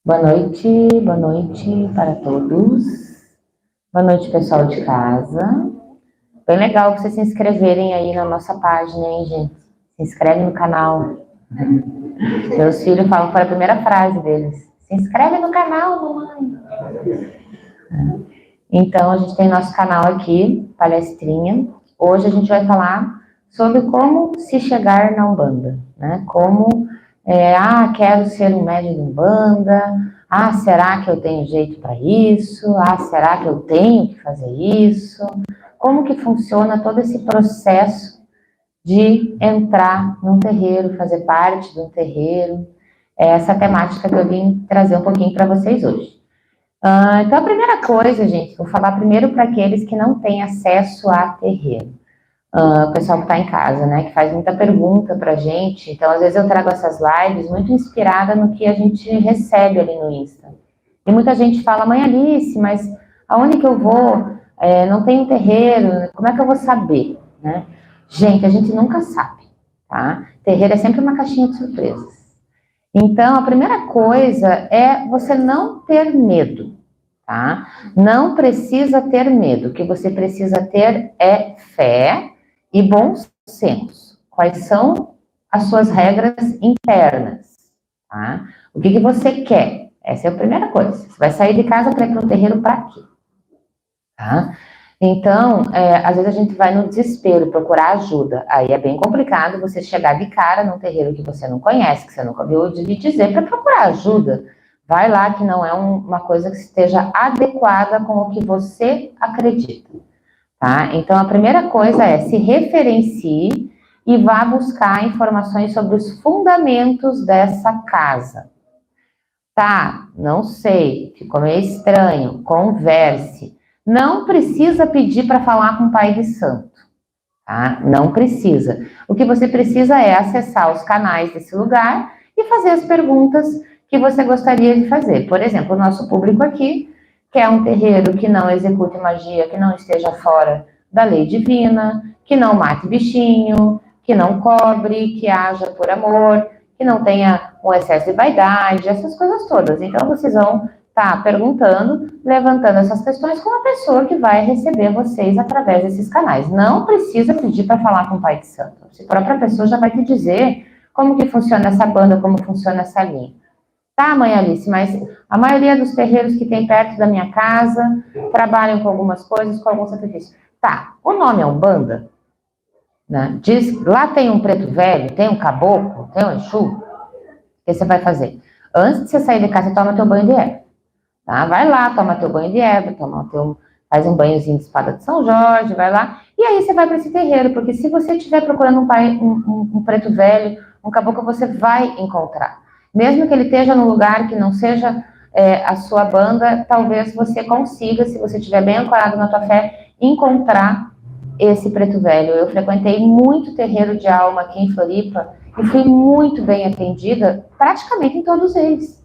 Boa noite para todos. Boa noite, pessoal de casa. Bem legal vocês se inscreverem aí na nossa página, hein, gente? Se inscreve no canal. Meus filhos falam para a primeira frase deles: se inscreve no canal, mamãe. Então, a gente tem nosso canal aqui, Palestrinha. Hoje a gente vai falar sobre como se chegar na Umbanda, né? Como, quero ser um médium de Umbanda. Será que eu tenho jeito para isso? Será que eu tenho que fazer isso? Como que funciona todo esse processo de entrar num terreiro, fazer parte de um terreiro? É essa temática que eu vim trazer um pouquinho para vocês hoje. Então, a primeira coisa, gente, vou falar primeiro para aqueles que não têm acesso a terreiro. O pessoal que está em casa, né, que faz muita pergunta para a gente. Então, às vezes eu trago essas lives muito inspirada no que a gente recebe ali no Insta. E muita gente fala: mãe Alice, mas aonde que eu vou? Não tem terreiro, como é que eu vou saber, né? Gente, a gente nunca sabe, tá? Terreiro é sempre uma caixinha de surpresas. Então, a primeira coisa é você não ter medo, tá? Não precisa ter medo. O que você precisa ter é fé e bom senso. Quais são as suas regras internas, tá? O que você quer? Essa é a primeira coisa. Você vai sair de casa para ir para um terreiro para quê? Tá? Então, às vezes a gente vai no desespero procurar ajuda. Aí é bem complicado você chegar de cara num terreiro que você não conhece, que você nunca ouviu dizer, para procurar ajuda. Vai lá que não é uma coisa que esteja adequada com o que você acredita. Tá? Então, a primeira coisa é se referencie e vá buscar informações sobre os fundamentos dessa casa. Tá, não sei, ficou meio estranho, converse. Não precisa pedir para falar com o pai de santo, tá? Não precisa. O que você precisa é acessar os canais desse lugar e fazer as perguntas que você gostaria de fazer. Por exemplo, o nosso público aqui quer um terreiro que não execute magia, que não esteja fora da lei divina, que não mate bichinho, que não cobre, que haja por amor, que não tenha um excesso de vaidade, essas coisas todas. Então, vocês vão estar perguntando, levantando essas questões com a pessoa que vai receber vocês através desses canais. Não precisa pedir para falar com o pai de santo. A própria pessoa já vai te dizer como que funciona essa banda, como funciona essa linha. Tá, mãe Alice, mas a maioria dos terreiros que tem perto da minha casa trabalham com algumas coisas, com algum sacrifício. Tá, o nome é Umbanda? Né? Diz, lá tem um preto velho, tem um caboclo, tem um exu. O que você vai fazer? Antes de você sair de casa, você toma teu banho de erva. Tá? Vai lá, toma teu banho de erva, faz um banhozinho de espada de São Jorge, vai lá. E aí você vai para esse terreiro, porque se você estiver procurando um preto velho, um caboclo, você vai encontrar. Mesmo que ele esteja num lugar que não seja a sua banda, talvez você consiga, se você estiver bem ancorado na tua fé, encontrar esse preto velho. Eu frequentei muito terreiro de alma aqui em Floripa e fui muito bem atendida, praticamente em todos eles.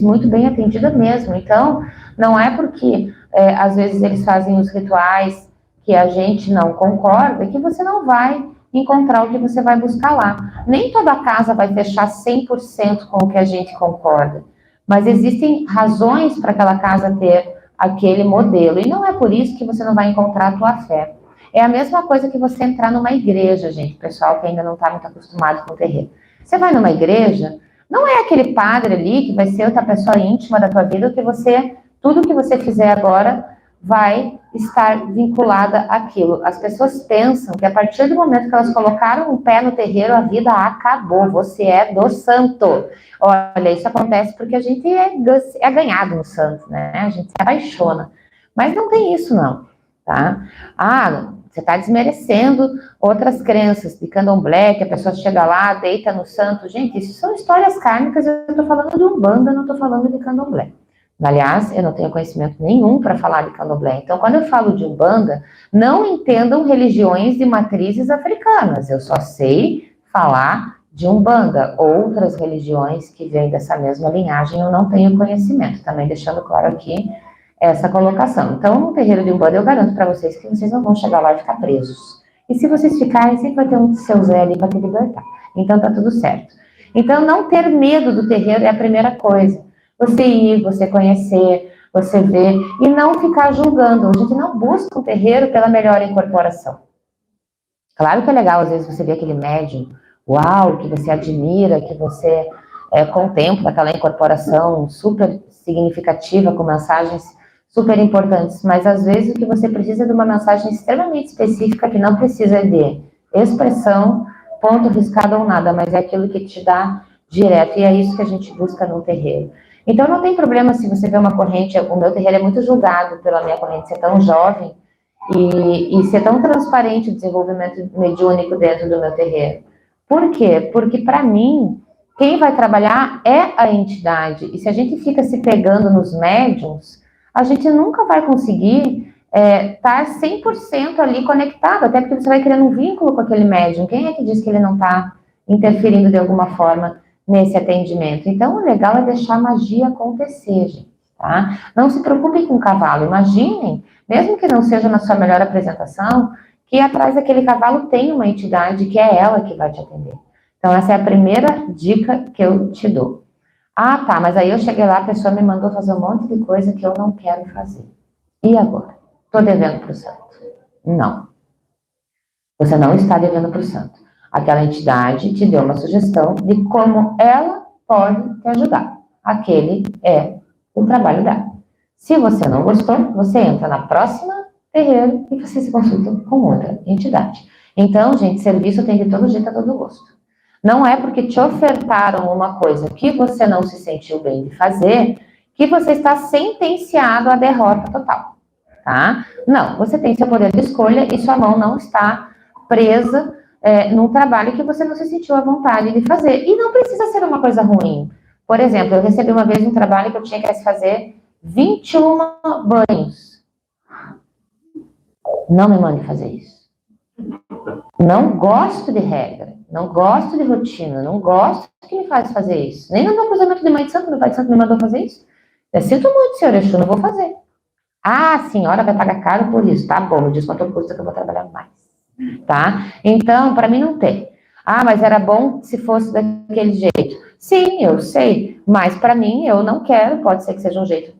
Muito bem atendida mesmo. Então, não é porque às vezes eles fazem os rituais que a gente não concorda que você não vai encontrar o que você vai buscar lá. Nem toda casa vai fechar 100% com o que a gente concorda, mas existem razões para aquela casa ter aquele modelo, e não é por isso que você não vai encontrar a tua fé. É a mesma coisa que você entrar numa igreja, gente, pessoal que ainda não está muito acostumado com o terreiro. Você vai numa igreja, não é aquele padre ali que vai ser outra pessoa íntima da tua vida, que tudo que você fizer agora vai estar vinculada àquilo. As pessoas pensam que a partir do momento que elas colocaram um pé no terreiro, a vida acabou, você é do santo. Olha, isso acontece porque a gente é ganhado no santo, né? A gente se apaixona. Mas não tem isso, não, tá? Você está desmerecendo outras crenças de candomblé, que a pessoa chega lá, deita no santo. Gente, isso são histórias kármicas, eu estou falando de Umbanda, não estou falando de candomblé. Aliás, eu não tenho conhecimento nenhum para falar de candomblé. Então, quando eu falo de Umbanda, não entendam religiões de matrizes africanas. Eu só sei falar de Umbanda. Outras religiões que vêm dessa mesma linhagem, eu não tenho conhecimento. Também deixando claro aqui essa colocação. Então, no terreiro de Umbanda, eu garanto para vocês que vocês não vão chegar lá e ficar presos. E se vocês ficarem, sempre vai ter um seu Zé ali para te libertar. Então, tá tudo certo. Então, não ter medo do terreiro é a primeira coisa. Você ir, você conhecer, você ver, e não ficar julgando. A gente não busca um terreiro pela melhor incorporação. Claro que é legal, às vezes, você ver aquele médium, uau, que você admira, que você contempla aquela incorporação super significativa, com mensagens super importantes, mas às vezes o que você precisa é de uma mensagem extremamente específica, que não precisa de expressão, ponto riscado ou nada, mas é aquilo que te dá direto, e é isso que a gente busca no terreiro. Então não tem problema se você vê uma corrente, o meu terreiro é muito julgado pela minha corrente ser tão jovem, e ser tão transparente o desenvolvimento mediúnico dentro do meu terreiro. Por quê? Porque, para mim, quem vai trabalhar é a entidade. E se a gente fica se pegando nos médiums, a gente nunca vai conseguir estar 100% ali conectado, até porque você vai criando um vínculo com aquele médium. Quem é que diz que ele não está interferindo de alguma forma nesse atendimento? Então, o legal é deixar a magia acontecer, gente, tá? Não se preocupem com o cavalo. Imaginem, mesmo que não seja na sua melhor apresentação, que atrás daquele cavalo tem uma entidade que é ela que vai te atender. Então, essa é a primeira dica que eu te dou. Ah, tá, mas aí eu cheguei lá, a pessoa me mandou fazer um monte de coisa que eu não quero fazer. E agora? Estou devendo para o santo? Não. Você não está devendo para o santo. Aquela entidade te deu uma sugestão de como ela pode te ajudar. Aquele é o trabalho dela. Se você não gostou, você entra na próxima terreiro e você se consulta com outra entidade. Então, gente, serviço tem de todo jeito, a todo gosto. Não é porque te ofertaram uma coisa que você não se sentiu bem de fazer que você está sentenciado à derrota total, tá? Não, você tem seu poder de escolha e sua mão não está presa num trabalho que você não se sentiu à vontade de fazer. E não precisa ser uma coisa ruim. Por exemplo, eu recebi uma vez um trabalho que eu tinha que fazer 21 banhos. Não me mande fazer isso. Não gosto de regra, não gosto de rotina, não gosto que me faz fazer isso. Nem no meu cruzamento de mãe de santo, meu pai de santo me mandou fazer isso. Eu sinto muito, senhor Exu, não vou fazer. Ah, a senhora vai pagar caro por isso. Tá bom, me diz quanto custa que eu vou trabalhar mais. Tá? Então, para mim não tem. Ah, mas era bom se fosse daquele jeito. Sim, eu sei, mas para mim eu não quero, pode ser que seja um jeito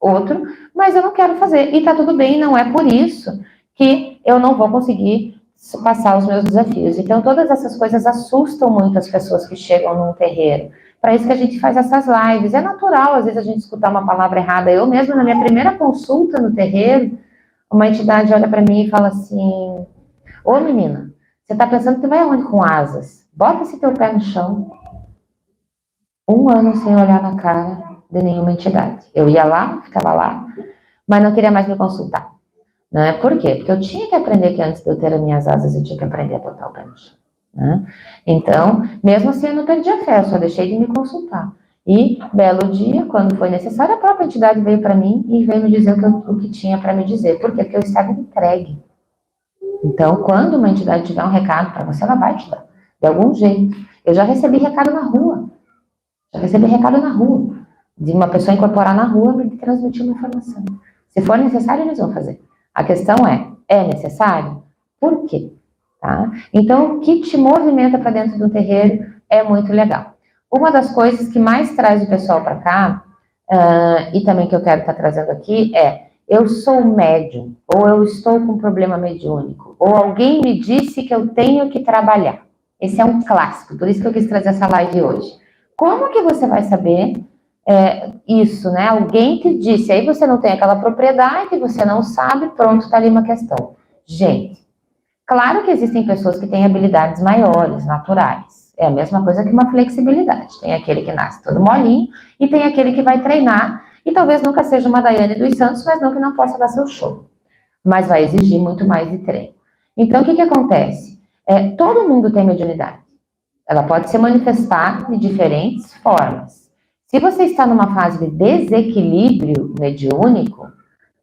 outro, mas eu não quero fazer. E tá tudo bem, não é por isso que eu não vou conseguir passar os meus desafios. Então, todas essas coisas assustam muito as pessoas que chegam num terreiro. Para isso que a gente faz essas lives. É natural, às vezes, a gente escutar uma palavra errada. Eu mesmo, na minha primeira consulta no terreiro, uma entidade olha para mim e fala assim: ô menina, você tá pensando que vai aonde com asas? Bota esse teu pé no chão. 1 ano sem olhar na cara de nenhuma entidade. Eu ia lá, ficava lá, mas não queria mais me consultar. Né? Por quê? Porque eu tinha que aprender que antes de eu ter as minhas asas, eu tinha que aprender a botar o pé no chão. Né? Então, mesmo assim, eu não perdi a fé, eu só deixei de me consultar. E, belo dia, quando foi necessário, a própria entidade veio para mim e veio me dizer o que tinha para me dizer. Por quê? Porque eu estava entregue. Então, quando uma entidade tiver um recado para você, ela vai te dar, de algum jeito. Eu já recebi recado na rua. De uma pessoa incorporar na rua me transmitir uma informação. Se for necessário, eles vão fazer. A questão é necessário? Por quê? Tá? Então, o que te movimenta para dentro do terreiro é muito legal. Uma das coisas que mais traz o pessoal para cá, e também que eu quero estar trazendo aqui, eu sou médium, ou eu estou com problema mediúnico, ou alguém me disse que eu tenho que trabalhar. Esse é um clássico, por isso que eu quis trazer essa live hoje. Como que você vai saber isso, né? Alguém te disse, aí você não tem aquela propriedade, você não sabe, pronto, tá ali uma questão. Gente, claro que existem pessoas que têm habilidades maiores, naturais. É a mesma coisa que uma flexibilidade. Tem aquele que nasce todo molinho e tem aquele que vai treinar e talvez nunca seja uma Daiane dos Santos, mas não que não possa dar seu show. Mas vai exigir muito mais de treino. Então, o que acontece? Todo mundo tem mediunidade. Ela pode se manifestar de diferentes formas. Se você está numa fase de desequilíbrio mediúnico,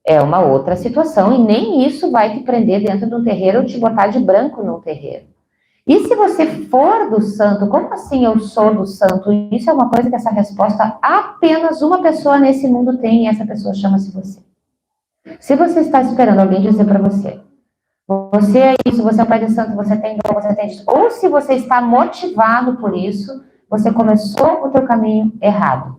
é uma outra situação, e nem isso vai te prender dentro de um terreiro ou te botar de branco num terreiro. E se você for do santo, como assim eu sou do santo? Isso é uma coisa que essa resposta apenas uma pessoa nesse mundo tem, e essa pessoa chama-se você. Se você está esperando alguém dizer para você, você é isso, você é um pai de santo, você tem dom, você tem isso, ou se você está motivado por isso, você começou o teu caminho errado.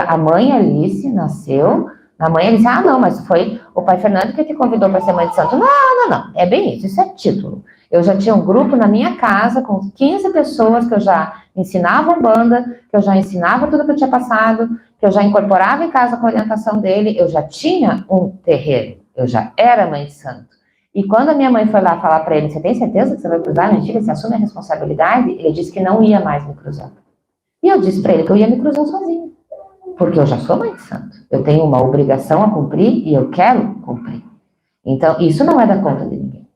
A mãe Alice nasceu, a mãe Alice, não, mas foi o pai Fernando que te convidou para ser mãe de santo. Não, é bem isso é título. Eu já tinha um grupo na minha casa com 15 pessoas que eu já ensinava banda, que eu já ensinava tudo que eu tinha passado, que eu já incorporava em casa com a orientação dele, eu já tinha um terreiro, eu já era mãe de santo. E quando a minha mãe foi lá falar para ele, você tem certeza que você vai cruzar na antiga, você assume a responsabilidade? Ele disse que não ia mais me cruzar. E eu disse para ele que eu ia me cruzar sozinha. Porque eu já sou mãe de santo. Eu tenho uma obrigação a cumprir e eu quero cumprir. Então, isso não é da conta de ninguém.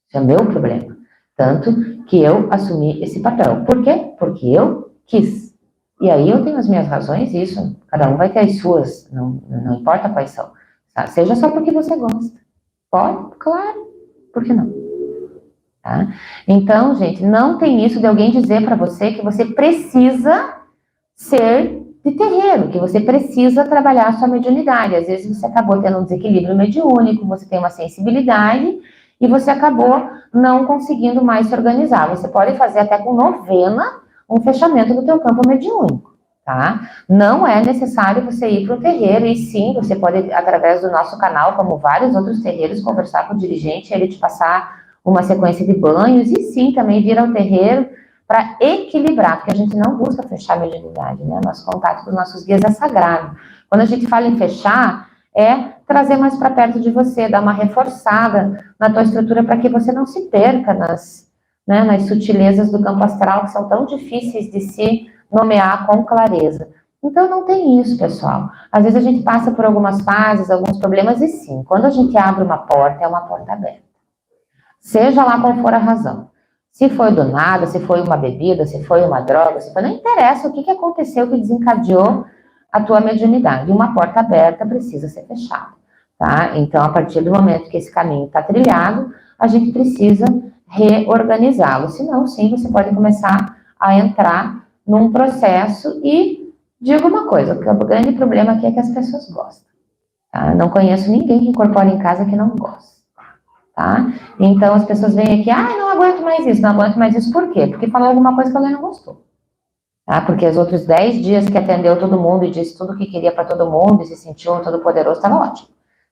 Isso é meu problema. Tanto que eu assumi esse papel. Por quê? Porque eu quis. E aí eu tenho as minhas razões, isso, cada um vai ter as suas, não importa quais são. Tá? Seja só porque você gosta. Pode? Claro. Por que não? Tá? Então, gente, não tem isso de alguém dizer para você que você precisa ser de terreiro, que você precisa trabalhar a sua mediunidade. Às vezes você acabou tendo um desequilíbrio mediúnico, você tem uma sensibilidade e você acabou não conseguindo mais se organizar. Você pode fazer até com novena um fechamento do teu campo mediúnico, tá? Não é necessário você ir para o terreiro, e sim, você pode, através do nosso canal, como vários outros terreiros, conversar com o dirigente, ele te passar uma sequência de banhos, e sim, também vir ao terreiro para equilibrar, porque a gente não busca fechar a mediunidade, né? Nosso contato com os nossos guias é sagrado. Quando a gente fala em fechar, é trazer mais para perto de você, dar uma reforçada na tua estrutura para que você não se perca nas sutilezas do campo astral, que são tão difíceis de se nomear com clareza. Então não tem isso, pessoal. Às vezes a gente passa por algumas fases, alguns problemas, e sim, quando a gente abre uma porta, é uma porta aberta. Seja lá qual for a razão. Se foi do nada, se foi uma bebida, se foi uma droga, não interessa o que aconteceu que desencadeou a tua mediunidade. Uma porta aberta precisa ser fechada, tá? Então, a partir do momento que esse caminho está trilhado, a gente precisa reorganizá-lo. Senão, sim, você pode começar a entrar num processo e digo uma coisa, o grande problema aqui é que as pessoas gostam, tá? Não conheço ninguém que incorpora em casa que não gosta. Tá? Então as pessoas vêm aqui, não aguento mais isso, não aguento mais isso, por quê? Porque falou alguma coisa que alguém não gostou. Tá? Porque os outros 10 dias que atendeu todo mundo e disse tudo o que queria para todo mundo e se sentiu todo poderoso, estava ótimo.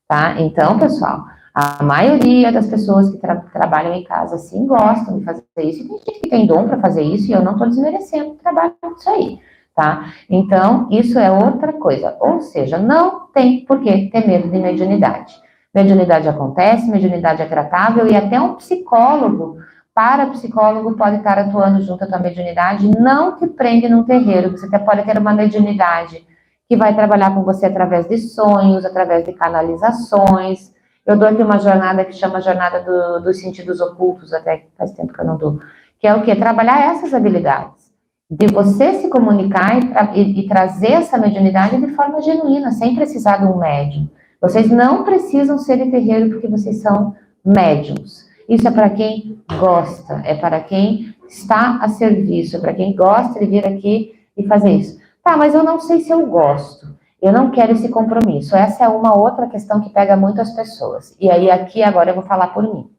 Tá? Então, pessoal, a maioria das pessoas que trabalham em casa sim gostam de fazer isso, e tem gente que tem dom para fazer isso, e eu não estou desmerecendo o trabalho disso aí. Tá? Então, isso é outra coisa. Ou seja, não tem por que ter medo de mediunidade. Mediunidade acontece, mediunidade é tratável, e até um psicólogo, parapsicólogo, pode estar atuando junto à tua mediunidade, não te prende num terreiro, você até pode ter uma mediunidade que vai trabalhar com você através de sonhos, através de canalizações. Eu dou aqui uma jornada que chama Jornada dos Sentidos Ocultos, até faz tempo que eu não dou, que é o quê? Trabalhar essas habilidades, de você se comunicar e trazer essa mediunidade de forma genuína, sem precisar de um médium. Vocês não precisam ser de terreiro porque vocês são médiums. Isso é para quem gosta, é para quem está a serviço, é para quem gosta de vir aqui e fazer isso. Tá, mas eu não sei se eu gosto, eu não quero esse compromisso. Essa é uma outra questão que pega muito as pessoas. E aí aqui agora eu vou falar por mim.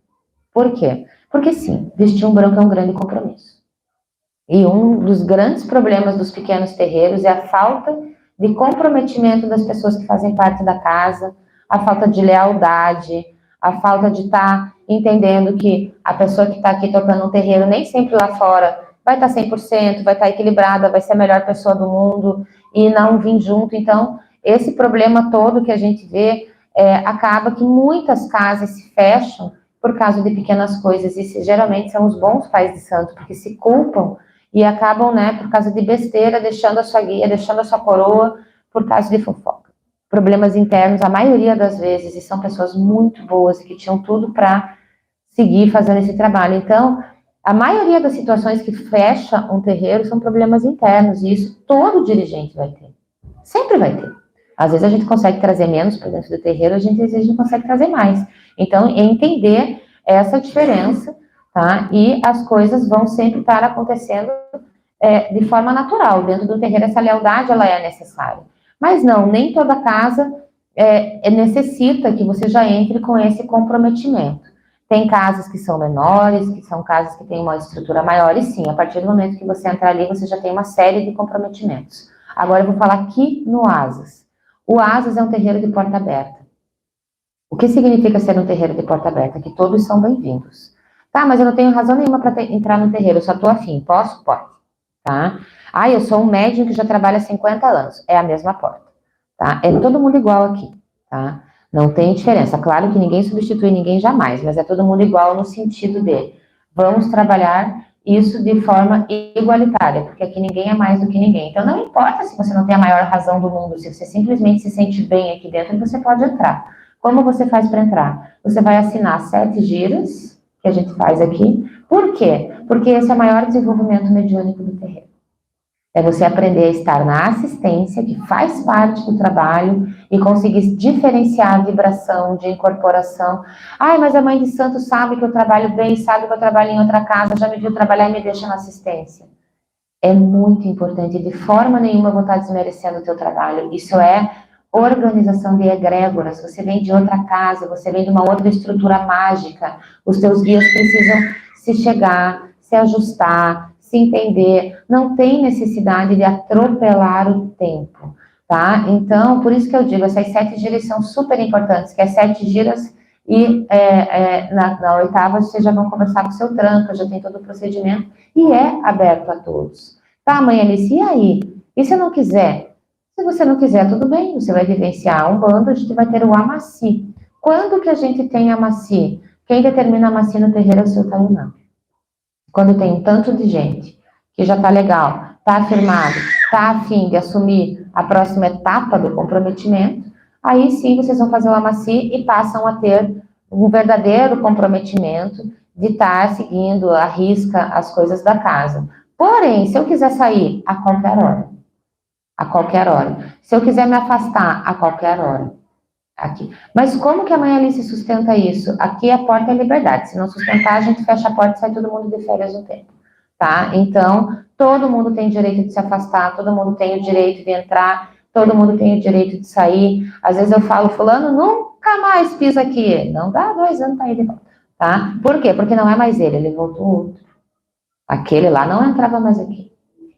Por quê? Porque sim, vestir um branco é um grande compromisso. E um dos grandes problemas dos pequenos terreiros é a falta de comprometimento das pessoas que fazem parte da casa, a falta de lealdade, a falta de estar entendendo que a pessoa que está aqui tocando um terreiro nem sempre lá fora vai estar 100%, vai estar equilibrada, vai ser a melhor pessoa do mundo e não vir junto. Então, esse problema todo que a gente vê, acaba que muitas casas se fecham por causa de pequenas coisas, e geralmente são os bons pais de santo, porque se culpam e acabam, por causa de besteira, deixando a sua guia, deixando a sua coroa, por causa de fofoca. Problemas internos, a maioria das vezes, e são pessoas muito boas, que tinham tudo para seguir fazendo esse trabalho. Então, a maioria das situações que fecha um terreiro são problemas internos, e isso todo dirigente vai ter. Sempre vai ter. Às vezes a gente consegue trazer menos para dentro do terreiro, às vezes a gente consegue trazer mais. Então, é entender essa diferença, tá? E as coisas vão sempre estar acontecendo de forma natural. Dentro do terreiro, essa lealdade ela é necessária. Mas não, nem toda casa necessita que você já entre com esse comprometimento. Tem casas que são menores, que são casas que têm uma estrutura maior, e sim, a partir do momento que você entrar ali, você já tem uma série de comprometimentos. Agora eu vou falar aqui no Asas. O Asas é um terreiro de porta aberta. O que significa ser um terreiro de porta aberta? Que todos são bem-vindos. Tá, mas eu não tenho razão nenhuma para entrar no terreiro, eu só tô afim. Posso? Pode. Tá? Ah, eu sou um médium que já trabalha há 50 anos. É a mesma porta. Tá? É todo mundo igual aqui. Tá? Não tem diferença. Claro que ninguém substitui ninguém jamais, mas é todo mundo igual no sentido de vamos trabalhar isso de forma igualitária, porque aqui ninguém é mais do que ninguém. Então não importa se você não tem a maior razão do mundo, se você simplesmente se sente bem aqui dentro, você pode entrar. Como você faz para entrar? Você vai assinar 7 giras, que a gente faz aqui. Por quê? Porque esse é o maior desenvolvimento mediúnico do terreiro. É você aprender a estar na assistência, que faz parte do trabalho, e conseguir diferenciar a vibração de incorporação. Ai, mas a mãe de santo sabe que eu trabalho bem, sabe que eu trabalho em outra casa, já me viu trabalhar e me deixa na assistência. É muito importante, de forma nenhuma eu vou estar desmerecendo o teu trabalho. Isso é organização de egrégoras. Você vem de outra casa, você vem de uma outra estrutura mágica. Os teus guias precisam se chegar, se ajustar, se entender. Não tem necessidade de atropelar o tempo, tá? Então, por isso que eu digo, essas 7 giras são super importantes, que é 7 giras e na 8ª vocês já vão conversar com o seu tranca, já tem todo o procedimento, e é aberto a todos. Tá, mãe Alice, e aí? E se eu não quiser? Se você não quiser, tudo bem, você vai vivenciar a Umbanda, a gente vai ter o Amaci. Quando que a gente tem Amaci? Quem determina Amaci no terreiro é o seu Tainã. Quando tem um tanto de gente que já tá legal, tá afirmado, tá afim de assumir a próxima etapa do comprometimento, aí sim vocês vão fazer o Amaci e passam a ter um verdadeiro comprometimento de estar seguindo à risca as coisas da casa. Porém, se eu quiser sair a qualquer hora, a qualquer hora. Se eu quiser me afastar, a qualquer hora. Aqui. Mas como que a mãe Alice sustenta isso? Aqui a porta é liberdade. Se não sustentar, a gente fecha a porta e sai todo mundo de férias no tempo. Tá? Então, todo mundo tem o direito de se afastar, todo mundo tem o direito de entrar, todo mundo tem o direito de sair. Às vezes eu falo, fulano nunca mais pisa aqui. Não dá 2 anos para ir de volta. Tá? Por quê? Porque não é mais ele voltou outro. Aquele lá não entrava mais aqui.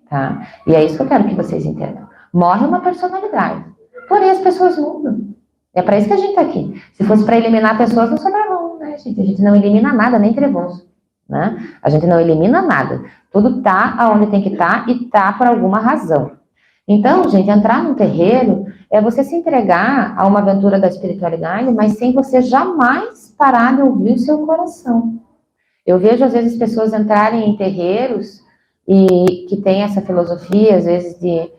Tá? E é isso que eu quero que vocês entendam. Morre uma personalidade. Porém, as pessoas mudam. É para isso que a gente está aqui. Se fosse para eliminar pessoas, não sobrava um, né, gente? A gente não elimina nada, nem trevoso. Né? A gente não elimina nada. Tudo está aonde tem que estar e está por alguma razão. Então, gente, entrar num terreiro é você se entregar a uma aventura da espiritualidade, mas sem você jamais parar de ouvir o seu coração. Eu vejo, às vezes, pessoas entrarem em terreiros e que tem essa filosofia, às vezes, de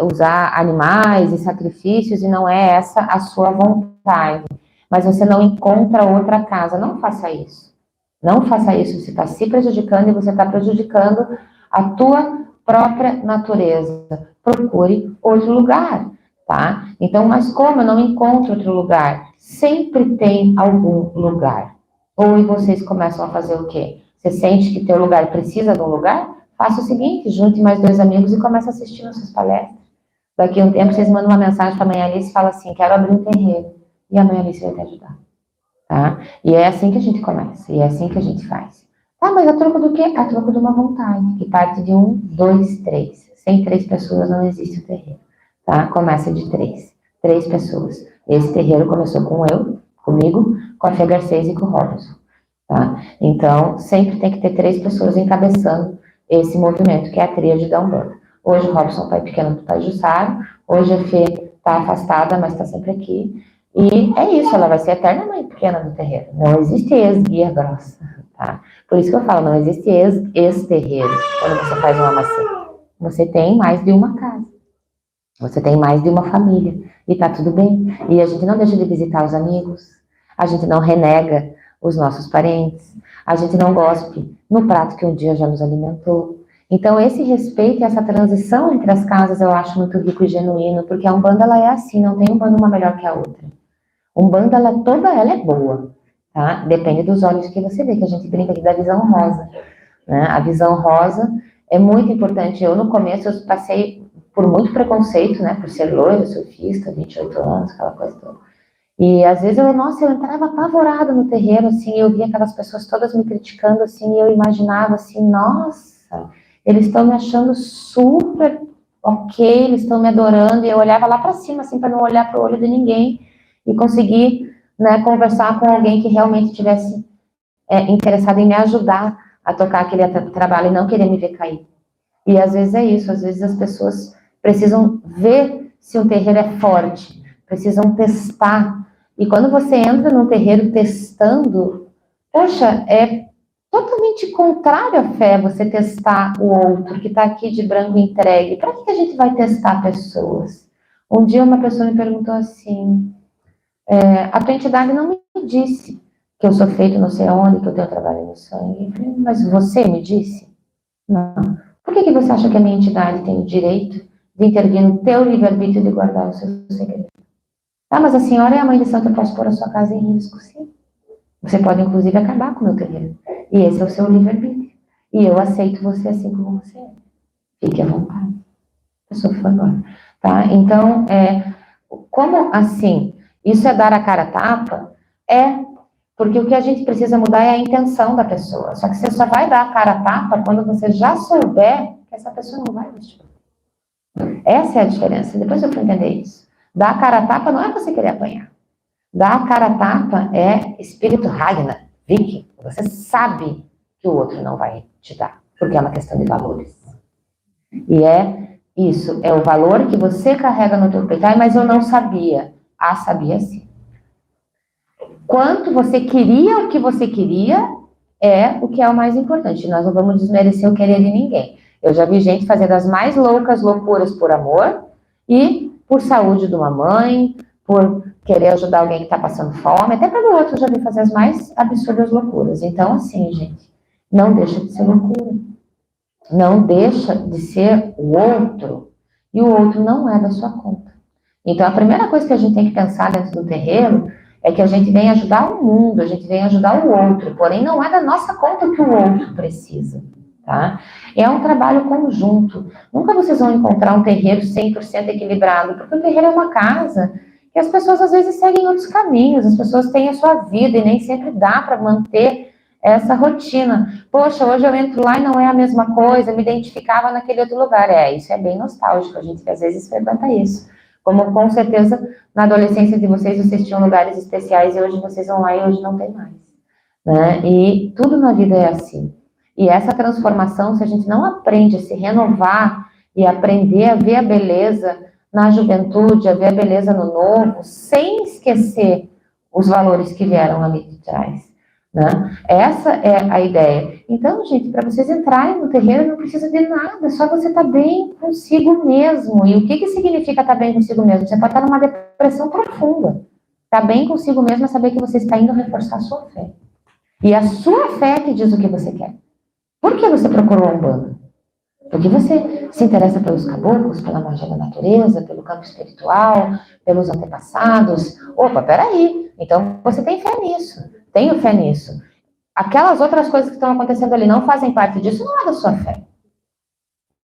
usar animais e sacrifícios, e não é essa a sua vontade. Mas você não encontra outra casa. Não faça isso. Não faça isso. Você está se prejudicando e você está prejudicando a tua própria natureza. Procure outro lugar, tá? Então, mas como eu não encontro outro lugar? Sempre tem algum lugar. Ou e vocês começam a fazer o quê? Você sente que teu lugar precisa de um lugar? Faça o seguinte, junte mais 2 amigos e comece a assistir nossas palestras. Daqui a um tempo vocês mandam uma mensagem para a mãe Alice e falam assim, quero abrir um terreiro. E a mãe Alice vai te ajudar. Tá? E é assim que a gente começa, e é assim que a gente faz. Ah, mas a troco do quê? A troco de uma vontade, que parte de 1, 2, 3. Sem 3 pessoas não existe o terreiro. Tá? Começa de 3. 3 pessoas. Esse terreiro começou comigo, com a Fê Garcês e com o Robson. Tá? Então, sempre tem que ter 3 pessoas encabeçando esse movimento, que é a tríade da Umbanda. Hoje o Robson, pai pequeno do pai Jussara, hoje a Fê está afastada, mas está sempre aqui. E é isso, ela vai ser a eterna mãe pequena do terreiro. Não existe ex-guia grossa, tá? Por isso que eu falo, não existe ex-terreiro quando você faz uma macia. Você tem mais de uma casa. Você tem mais de uma família. E tá tudo bem. E a gente não deixa de visitar os amigos. A gente não renega os nossos parentes. A gente não gospe no prato que um dia já nos alimentou. Então, esse respeito e essa transição entre as casas eu acho muito rico e genuíno, porque a Umbanda, ela é assim, não tem Umbanda uma melhor que a outra. Umbanda, toda ela é boa, tá? Depende dos olhos que você vê, que a gente brinca aqui da visão rosa, né? A visão rosa é muito importante. Eu, no começo, eu passei por muito preconceito, né, por ser loira, surfista, 28 anos, aquela coisa toda. E às vezes eu entrava apavorada no terreiro, assim, eu via aquelas pessoas todas me criticando, assim, e eu imaginava assim, nossa, eles estão me achando super ok, eles estão me adorando, e eu olhava lá para cima, assim, para não olhar para o olho de ninguém, e conseguir, né, conversar com alguém que realmente tivesse interessado em me ajudar a tocar aquele trabalho e não querer me ver cair. E às vezes é isso, às vezes as pessoas precisam ver se um terreiro é forte, precisam testar. E quando você entra num terreiro testando, poxa, é totalmente contrário à fé você testar o outro que está aqui de branco entregue. Para que a gente vai testar pessoas? Um dia uma pessoa me perguntou assim, a tua entidade não me disse que eu sou feito não sei onde, que eu tenho trabalho no sangue. Eu falei, mas você me disse? Não. Por que você acha que a minha entidade tem o direito de intervir no teu livre-arbítrio de guardar o seu segredo? Ah, mas a senhora é a mãe de santo, eu posso pôr a sua casa em risco, sim. Você pode, inclusive, acabar com o meu terreno. E esse é o seu livre-arbítrio. E eu aceito você assim como você é. Fique à vontade. A pessoa foi embora. Tá? Então, como assim? Isso é dar a cara a tapa? Porque o que a gente precisa mudar é a intenção da pessoa. Só que você só vai dar a cara a tapa quando você já souber que essa pessoa não vai vestir. Essa é a diferença. Depois eu fui entender isso. Dar a cara a tapa não é você querer apanhar. Dar a cara a tapa é espírito Ragnar, Viking. Você sabe que o outro não vai te dar, porque é uma questão de valores. E é isso, é o valor que você carrega no teu peito. Mas eu não sabia. Sabia sim. Quanto você queria o que você queria é o que é o mais importante. Nós não vamos desmerecer o querer de ninguém. Eu já vi gente fazendo as mais loucas loucuras por amor e por saúde de uma mãe, por querer ajudar alguém que está passando fome, até pelo outro eu já vi fazer as mais absurdas loucuras. Então, assim, gente, não deixa de ser loucura. Não deixa de ser o outro. E o outro não é da sua conta. Então, a primeira coisa que a gente tem que pensar dentro do terreiro é que a gente vem ajudar o mundo, a gente vem ajudar o outro, porém não é da nossa conta que o outro precisa, tá? É um trabalho conjunto. Nunca vocês vão encontrar um terreiro 100% equilibrado, porque o terreiro é uma casa que as pessoas às vezes seguem outros caminhos, as pessoas têm a sua vida e nem sempre dá para manter essa rotina. Poxa, hoje eu entro lá e não é a mesma coisa, me identificava naquele outro lugar. Isso é bem nostálgico, a gente às vezes frequenta isso. Como com certeza na adolescência de vocês tinham lugares especiais e hoje vocês vão lá e hoje não tem mais. Né? E tudo na vida é assim. E essa transformação, se a gente não aprende a se renovar e aprender a ver a beleza na juventude, a ver a beleza no novo, sem esquecer os valores que vieram ali de trás. Né? Essa é a ideia. Então, gente, para vocês entrarem no terreiro não precisa de nada, só você estar bem consigo mesmo. E o que significa estar bem consigo mesmo? Você pode estar numa depressão profunda. Estar bem consigo mesmo é saber que você está indo reforçar a sua fé. E a sua fé que diz o que você quer. Por que você procurou a Umbanda? Porque você se interessa pelos caboclos, pela magia da natureza, pelo campo espiritual, pelos antepassados. Opa, peraí. Então você tem fé nisso. Tenho fé nisso. Aquelas outras coisas que estão acontecendo ali não fazem parte disso, não é da sua fé.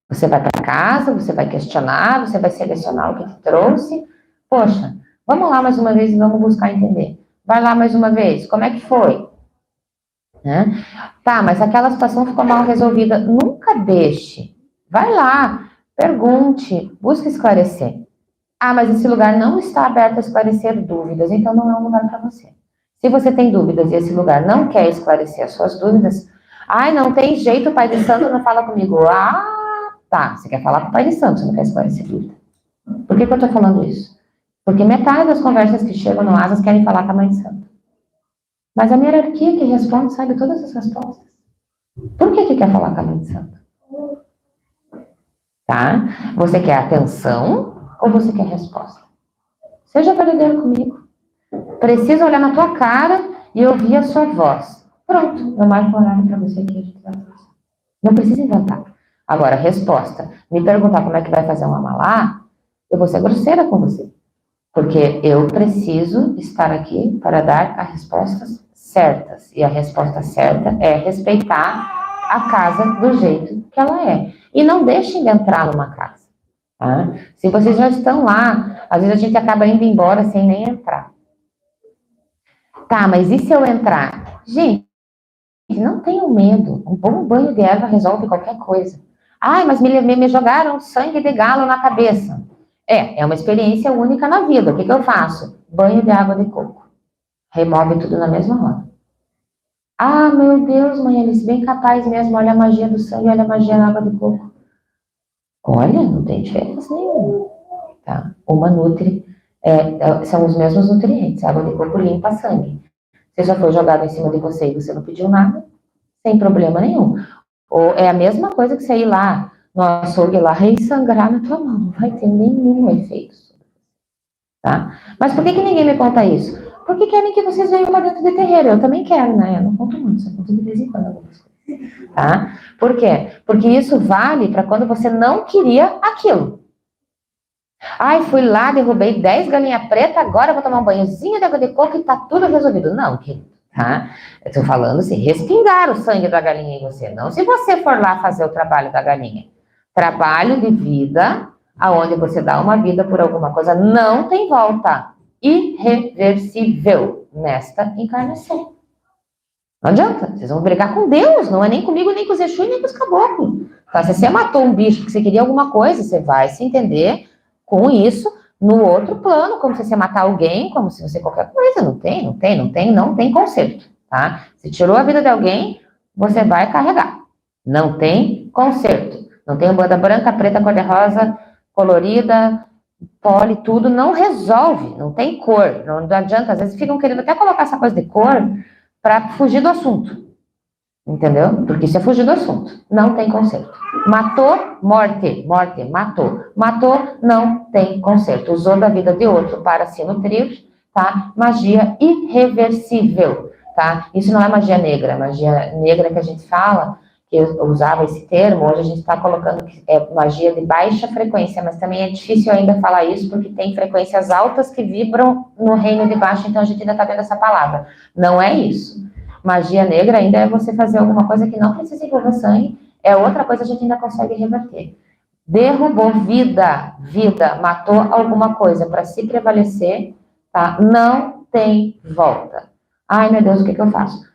Você vai para casa, você vai questionar, você vai selecionar o que te trouxe. Poxa, vamos lá mais uma vez e vamos buscar entender. Vai lá mais uma vez, como é que foi? Né? Tá, mas aquela situação ficou mal resolvida. Nunca deixe. Vai lá, pergunte, busque esclarecer. Mas esse lugar não está aberto a esclarecer dúvidas, então não é um lugar para você. Se você tem dúvidas e esse lugar não quer esclarecer as suas dúvidas, não tem jeito, o Pai de Santo não fala comigo. Tá, você quer falar com o Pai de Santo, você não quer esclarecer dúvida. Por que eu estou falando isso? Porque metade das conversas que chegam no Asas querem falar com a Mãe de Santo. Mas a minha hierarquia que responde sabe todas as respostas. Por que quer falar com a Mãe de Santo? Tá? Você quer atenção ou você quer resposta? Seja verdadeiro comigo. Preciso olhar na tua cara e ouvir a sua voz. Pronto, eu marco um horário para você aqui. A gente vai conversar. Não precisa inventar. Agora, resposta. Me perguntar como é que vai fazer um amalá, eu vou ser grosseira com você. Porque eu preciso estar aqui para dar as respostas certas. E a resposta certa é respeitar a casa do jeito que ela é. E não deixem de entrar numa casa. tá? Se vocês já estão lá, às vezes a gente acaba indo embora sem nem entrar. Tá, mas e se eu entrar? Gente, não tenham medo. Um bom banho de erva resolve qualquer coisa. Ai, mas me jogaram sangue de galo na cabeça. É uma experiência única na vida. O que eu faço? Banho de água de coco. Remove tudo na mesma hora. Ah, meu Deus, mãe Alice, bem capaz mesmo. Olha a magia do sangue, olha a magia da água de coco. Olha, não tem diferença nenhuma. Tá? Uma nutre, são os mesmos nutrientes. A água de coco limpa sangue. Se já foi jogado em cima de você e você não pediu nada, sem problema nenhum. Ou é a mesma coisa que você ir lá no açougue lá e sangrar na tua mão. Não vai ter nenhum efeito. Tá? Mas por que ninguém me conta isso? Porque querem que vocês venham para dentro de terreiro. Eu também quero, né? Eu não conto muito, só conto de vez em quando algumas coisas. Tá? Por quê? Porque isso vale para quando você não queria aquilo. Ai, fui lá, derrubei 10 galinhas pretas, agora eu vou tomar um banhozinho de água de coco e tá tudo resolvido. Não, querido, tá? Eu tô falando se respingar o sangue da galinha em você, não se você for lá fazer o trabalho da galinha. Trabalho de vida, aonde você dá uma vida por alguma coisa, não tem volta. Irreversível nesta encarnação. Não adianta, vocês vão brigar com Deus, não é nem comigo, nem com os Exu, nem com os caboclos. Tá? Se você matou um bicho porque você queria alguma coisa, você vai se entender com isso no outro plano, como se você matar alguém, como se você qualquer coisa. Não tem conserto, tá? Se tirou a vida de alguém, você vai carregar. Não tem conserto. Não tem banda branca, preta, cor-de-rosa, colorida, poli, tudo, não resolve, não tem cor, não adianta, às vezes ficam querendo até colocar essa coisa de cor para fugir do assunto, entendeu? Porque isso é fugir do assunto, não tem conserto. Matou, morte, matou, não tem conserto. Usou da vida de outro para se nutrir, tá? Magia irreversível, tá? Isso não é magia negra que a gente fala, que eu usava esse termo, hoje a gente está colocando que é magia de baixa frequência, mas também é difícil ainda falar isso, porque tem frequências altas que vibram no reino de baixo, então a gente ainda está vendo essa palavra. Não é isso. Magia negra ainda é você fazer alguma coisa que não precisa envolver sangue, é outra coisa que a gente ainda consegue reverter. Derrubou vida, matou alguma coisa para se prevalecer, tá? Não tem volta. Ai, meu Deus, o que eu faço?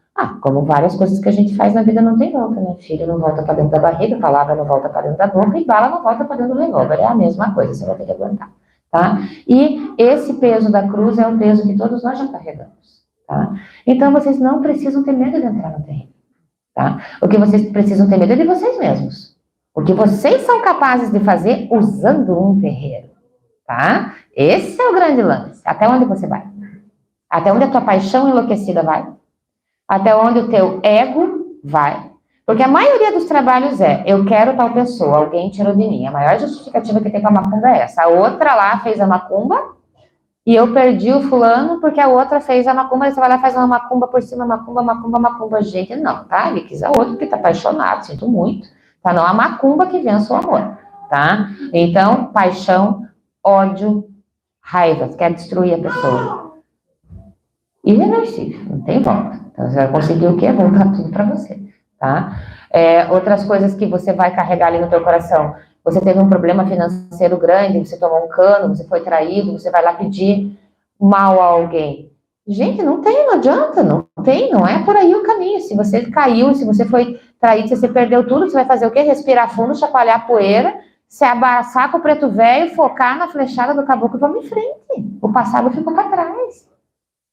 Como várias coisas que a gente faz na vida não tem volta, né? Filho não volta para dentro da barriga, palavra não volta para dentro da boca e bala não volta para dentro do revólver. É a mesma coisa, você vai ter que aguentar, tá? E esse peso da cruz é um peso que todos nós já carregamos, tá? Então, vocês não precisam ter medo de entrar no terreno, tá? O que vocês precisam ter medo é de vocês mesmos. O que vocês são capazes de fazer usando um terreiro, tá? Esse é o grande lance. Até onde você vai? Até onde a tua paixão enlouquecida vai? Até onde o teu ego vai. Porque a maioria dos trabalhos eu quero tal pessoa, alguém tirou de mim. A maior justificativa que tem para a macumba é essa. A outra lá fez a macumba e eu perdi o fulano porque a outra fez a macumba, e você vai lá e faz uma macumba por cima, macumba. Gente, não, tá? Ele quis a outra porque tá apaixonado, sinto muito. Tá? Não a macumba que vença o amor, tá? Então, paixão, ódio, raiva, quer destruir a pessoa. Irreversível, não tem volta. Então, você vai conseguir o quê? Voltar tudo para você, tá? Outras coisas que você vai carregar ali no teu coração. Você teve um problema financeiro grande, você tomou um cano, você foi traído, você vai lá pedir mal a alguém. Gente, não adianta, não é por aí o caminho. Se você caiu, se você foi traído, se você perdeu tudo, você vai fazer o quê? Respirar fundo, chacoalhar a poeira, se abraçar com o preto velho, focar na flechada do caboclo e vamos em frente. O passado ficou para trás.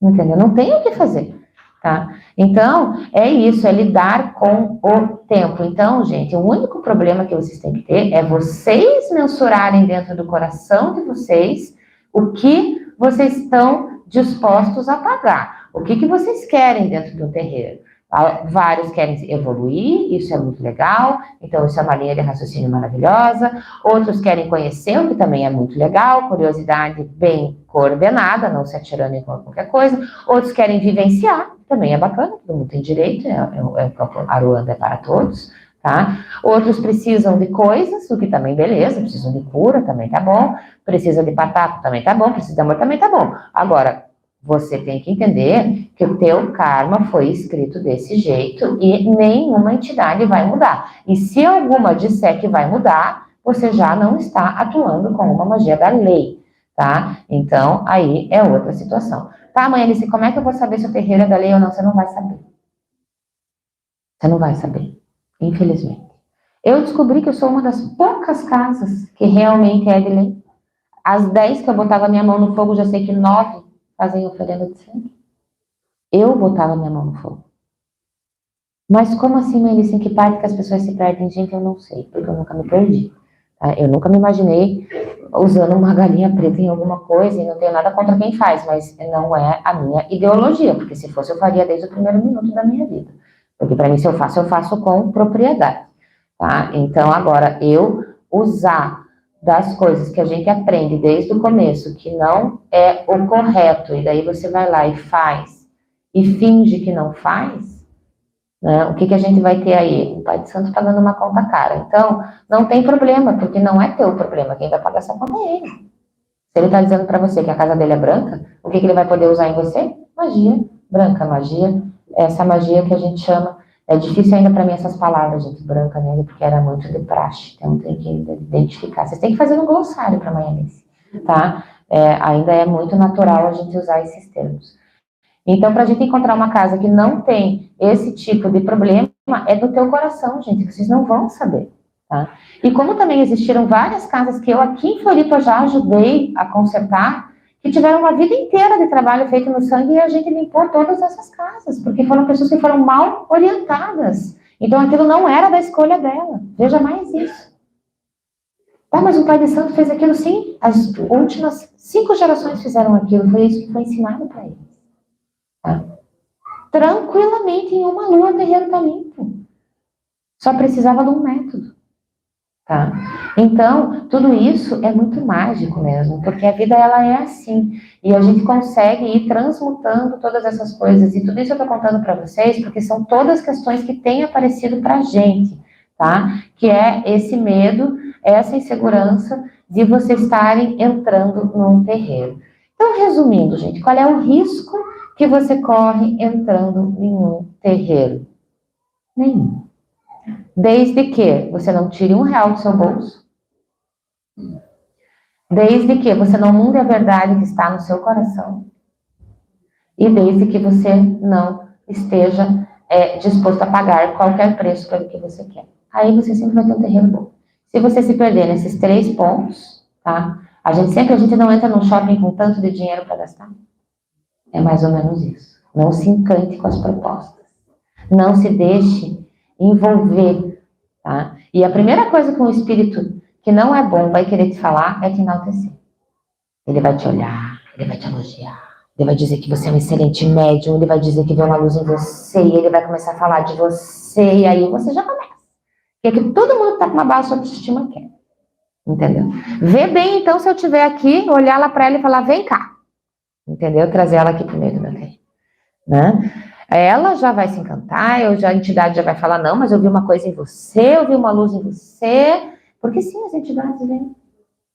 Entendeu? Não tem o que fazer, tá? Então, é isso, é lidar com o tempo. Então, gente, o único problema que vocês têm que ter é vocês mensurarem dentro do coração de vocês o que vocês estão dispostos a pagar. O que vocês querem dentro do terreiro. Vários querem evoluir, isso é muito legal, então isso é uma linha de raciocínio maravilhosa. Outros querem conhecer, o que também é muito legal, curiosidade bem coordenada, não se atirando em qualquer coisa. Outros querem vivenciar, também é bacana, todo mundo tem direito, a Aruanda é para todos, tá? Outros precisam de coisas, o que também beleza, precisam de cura, também tá bom, precisa de pataco, também tá bom, precisa de amor, também tá bom. Agora, você tem que entender que o teu karma foi escrito desse jeito e nenhuma entidade vai mudar. E se alguma disser que vai mudar, você já não está atuando com uma magia da lei, tá? Então, aí é outra situação. Tá, mãe Alice, como é que eu vou saber se o terreiro é da lei ou não? Você não vai saber. Você não vai saber, infelizmente. Eu descobri que eu sou uma das poucas casas que realmente é de lei. As 10 que eu botava minha mão no fogo, já sei que 9 fazem oferenda de sangue. Eu botava minha mão no fogo. Mas como assim, Melissa, em que parte que as pessoas se perdem? Gente, eu não sei, porque eu nunca me perdi. Tá? Eu nunca me imaginei usando uma galinha preta em alguma coisa, e não tenho nada contra quem faz, mas não é a minha ideologia, porque se fosse eu faria desde o primeiro minuto da minha vida. Porque para mim, se eu faço com propriedade. Tá? Então, agora, eu usar das coisas que a gente aprende desde o começo, que não é o correto, e daí você vai lá e faz, e finge que não faz, né? O que a gente vai ter aí? O Pai de Santo pagando uma conta cara. Então, não tem problema, porque não é teu problema. Quem vai pagar essa conta é ele. Se ele está dizendo para você que a casa dele é branca, o que ele vai poder usar em você? Magia. Branca, magia. Essa magia que a gente chama. É difícil ainda para mim essas palavras, gente, branca nele, porque era muito de praxe. Então, tem que identificar. Vocês têm que fazer um glossário para amanhã, tá? Ainda é muito natural a gente usar esses termos. Então, para a gente encontrar uma casa que não tem esse tipo de problema, é do teu coração, gente, vocês não vão saber, tá? E como também existiram várias casas que eu aqui em Floripa já ajudei a consertar, que tiveram uma vida inteira de trabalho feito no sangue e a gente limpou todas essas casas, porque foram pessoas que foram mal orientadas. Então, aquilo não era da escolha dela. Veja mais isso. Tá, mas o Pai de Santo fez aquilo sim. As últimas 5 gerações fizeram aquilo. Foi isso que foi ensinado para eles. Tá? Tranquilamente, em uma lua, o terreiro está limpo. Só precisava de um método. Tá? Então, tudo isso é muito mágico mesmo, porque a vida ela é assim. E a gente consegue ir transmutando todas essas coisas. E tudo isso eu estou contando para vocês, porque são todas questões que têm aparecido para a gente. Tá? Que é esse medo, essa insegurança de vocês estarem entrando num terreiro. Então, resumindo, gente, qual é o risco que você corre entrando em um terreiro? Nenhum. Desde que você não tire R$1 do seu bolso. Desde que você não mude a verdade que está no seu coração. E desde que você não esteja disposto a pagar qualquer preço pelo que você quer. Aí você sempre vai ter um terreno bom. Se você se perder nesses 3 pontos, tá? A gente não entra num shopping com tanto de dinheiro para gastar. É mais ou menos isso. Não se encante com as propostas. Não se deixe envolver, tá? E a primeira coisa que um espírito que não é bom vai querer te falar é te enaltecer. Ele vai te olhar, ele vai te elogiar, ele vai dizer que você é um excelente médium, ele vai dizer que vê uma luz em você, e ele vai começar a falar de você, e aí você já começa. É que todo mundo que tá com uma baixa autoestima quer. Entendeu? Vê bem, então, se eu estiver aqui, olhar lá para ela e falar, vem cá. Entendeu? Trazer ela aqui pro meio do meu terreno. Né? Ela já vai se encantar, a entidade já vai falar, não, mas eu vi uma coisa em você, eu vi uma luz em você, porque sim, as entidades vêm.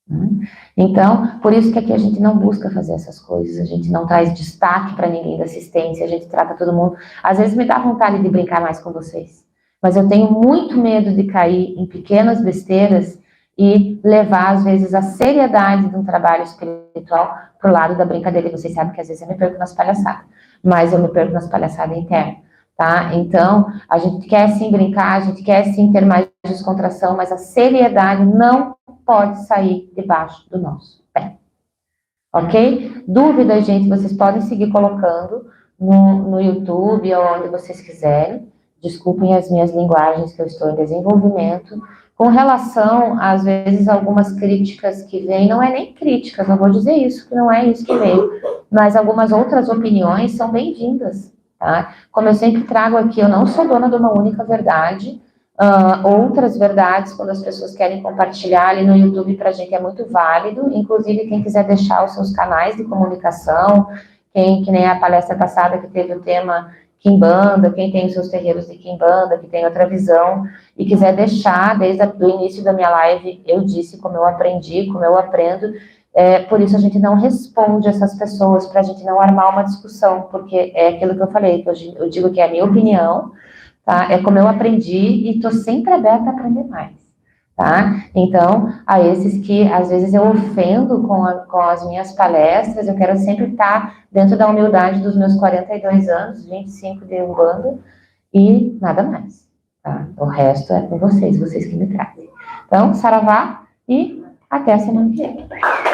Né? Então, por isso que aqui a gente não busca fazer essas coisas, a gente não traz destaque para ninguém da assistência, a gente trata todo mundo. Às vezes me dá vontade de brincar mais com vocês, mas eu tenho muito medo de cair em pequenas besteiras e levar, às vezes, a seriedade de um trabalho espiritual para o lado da brincadeira. E vocês sabem que às vezes eu me perco nas palhaçadas, mas eu me perco nas palhaçadas internas, tá? Então, a gente quer sim brincar, a gente quer sim ter mais descontração, mas a seriedade não pode sair debaixo do nosso pé. Ok? Dúvidas, gente, vocês podem seguir colocando no YouTube ou onde vocês quiserem. Desculpem as minhas linguagens que eu estou em desenvolvimento. Com relação, às vezes, algumas críticas que vêm, não é nem críticas, não vou dizer isso, que não é isso que veio, mas algumas outras opiniões são bem-vindas, tá? Como eu sempre trago aqui, eu não sou dona de uma única verdade, outras verdades, quando as pessoas querem compartilhar ali no YouTube, para a gente é muito válido, inclusive quem quiser deixar os seus canais de comunicação, que nem a palestra passada que teve o tema Quimbanda, quem tem os seus terreiros de Quimbanda, que tem outra visão, e quiser deixar, desde o início da minha live, eu disse como eu aprendi, como eu aprendo, por isso a gente não responde essas pessoas, para a gente não armar uma discussão, porque é aquilo que eu falei, que eu digo que é a minha opinião, tá? É como eu aprendi e estou sempre aberta a aprender mais, tá? Então, a esses que às vezes eu ofendo com as minhas palestras, eu quero sempre estar dentro da humildade dos meus 42 anos, 25 de Umbanda, e nada mais, tá? O resto é com vocês, vocês que me trazem. Então, saravá e até a semana que vem.